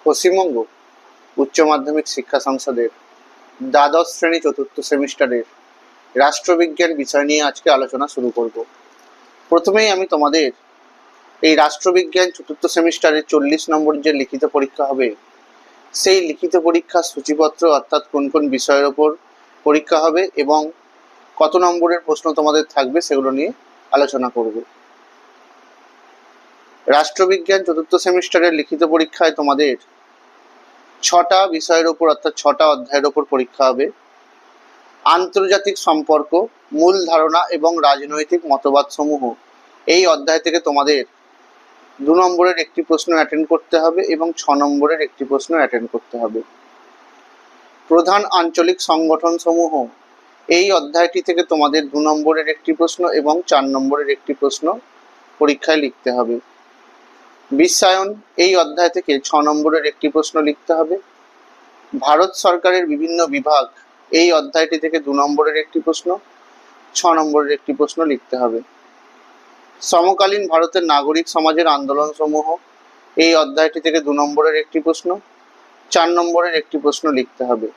পশ্চিমবঙ্গ উচ্চ মাধ্যমিক শিক্ষা সংসদের দ্বাদশ শ্রেণী চতুর্থ সেমিস্টারের রাষ্ট্রবিজ্ঞান বিষয় নিয়ে আজকে আলোচনা শুরু করব। প্রথমেই আমি তোমাদের এই রাষ্ট্রবিজ্ঞান চতুর্থ সেমিস্টারের 40 নম্বর যে লিখিত পরীক্ষা হবে, সেই লিখিত পরীক্ষার সূচিপত্র অর্থাৎ কোন কোন বিষয়ের ওপর পরীক্ষা হবে এবং কত নম্বরের প্রশ্ন তোমাদের থাকবে সেগুলো নিয়ে আলোচনা করব। রাষ্ট্রবিজ্ঞান চতুর্থ সেমিস্টারের লিখিত পরীক্ষায় তোমাদের 6টা বিষয়ের ওপর অর্থাৎ 6টা অধ্যায়ের ওপর পরীক্ষা হবে। আন্তর্জাতিক সম্পর্ক, মূল ধারণা এবং রাজনৈতিক মতবাদ সমূহ, এই অধ্যায় থেকে তোমাদের 2 নম্বরের একটি প্রশ্ন অ্যাটেন্ড করতে হবে এবং 6 নম্বরের একটি প্রশ্ন অ্যাটেন্ড করতে হবে। প্রধান আঞ্চলিক সংগঠন সমূহ, এই অধ্যায়টি থেকে তোমাদের 2 নম্বরের একটি প্রশ্ন এবং 4 নম্বরের একটি প্রশ্ন পরীক্ষায় লিখতে হবে। বিশ্বায়ন, এই অধ্যায় থেকে 6 নম্বরের একটি প্রশ্ন লিখতে হবে। ভারত সরকারের বিভিন্ন বিভাগ, এই অধ্যায়টি থেকে 2 নম্বরের একটি প্রশ্ন, 6 নম্বরের একটি প্রশ্ন লিখতে হবে। সমকালীন ভারতের নাগরিক সমাজের আন্দোলন সমূহ, এই অধ্যায়টি থেকে 2 নম্বরের একটি প্রশ্ন, 4 নম্বরের একটি প্রশ্ন লিখতে হবে।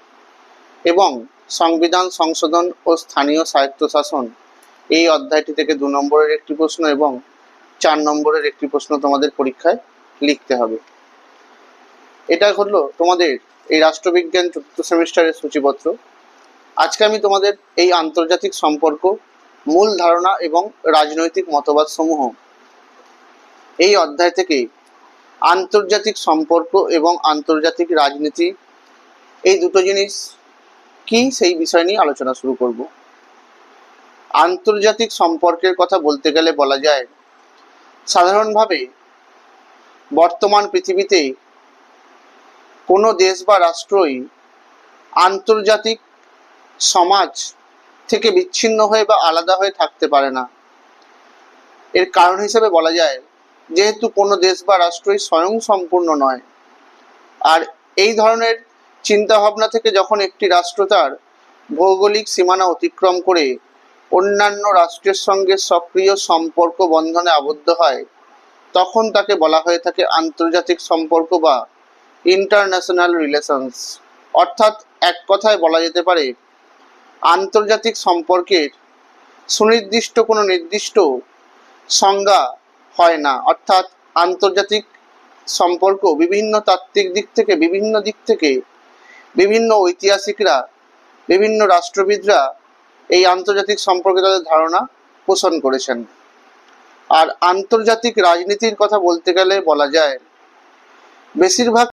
এবং সংবিধান সংশোধন ও স্থানীয় স্বায়ত্তশাসন, এই অধ্যায়টি থেকে 2 নম্বরের একটি প্রশ্ন এবং 4 নম্বরের একটি প্রশ্ন তোমাদের পরীক্ষায় লিখতে হবে। এটা হলো তোমাদের এই রাষ্ট্রবিজ্ঞান চতুর্থ সেমিস্টারের সূচিপত্র। আজকে আমি তোমাদের এই আন্তর্জাতিক সম্পর্ক, মূল ধারণা এবং রাজনৈতিক মতবাদ সমূহ, এই অধ্যায় থেকে আন্তর্জাতিক সম্পর্ক এবং আন্তর্জাতিক রাজনীতি, এই দুটো জিনিস কি সেই বিষয় নিয়ে আলোচনা শুরু করব। আন্তর্জাতিক সম্পর্কের কথা বলতে গেলে বলা যায়, সাধারণভাবে বর্তমান পৃথিবীতে কোনো দেশ বা রাষ্ট্রই আন্তর্জাতিক সমাজ থেকে বিচ্ছিন্ন হয়ে বা আলাদা হয়ে থাকতে পারে না। এর কারণ হিসেবে বলা যায়, যেহেতু কোনো দেশ বা রাষ্ট্রই স্বয়ংসম্পূর্ণ নয়, আর এই ধরনের চিন্তাভাবনা থেকে যখন একটি রাষ্ট্র তার ভৌগোলিক সীমানা অতিক্রম করে অন্যান্য রাষ্ট্রের সঙ্গে সক্রিয় সম্পর্ক বন্ধনে আবদ্ধ হয়, তখন তাকে বলা হয়ে থাকে আন্তর্জাতিক সম্পর্ক বা ইন্টারন্যাশনাল রিলেশনস। অর্থাৎ এক কথায় বলা যেতে পারে, আন্তর্জাতিক সম্পর্কের সুনির্দিষ্ট কোনো নির্দিষ্ট সংজ্ঞা হয় না। অর্থাৎ আন্তর্জাতিক সম্পর্ক বিভিন্ন তাত্ত্বিক দিক থেকে, বিভিন্ন ঐতিহাসিকরা, বিভিন্ন রাষ্ট্রবিদরা এই আন্তর্জাতিক সম্পর্কে তাদের ধারণা পোষণ করেছেন। আর আন্তর্জাতিক রাজনীতির কথা বলতে গেলে বলা যায়, বেশিরভাগ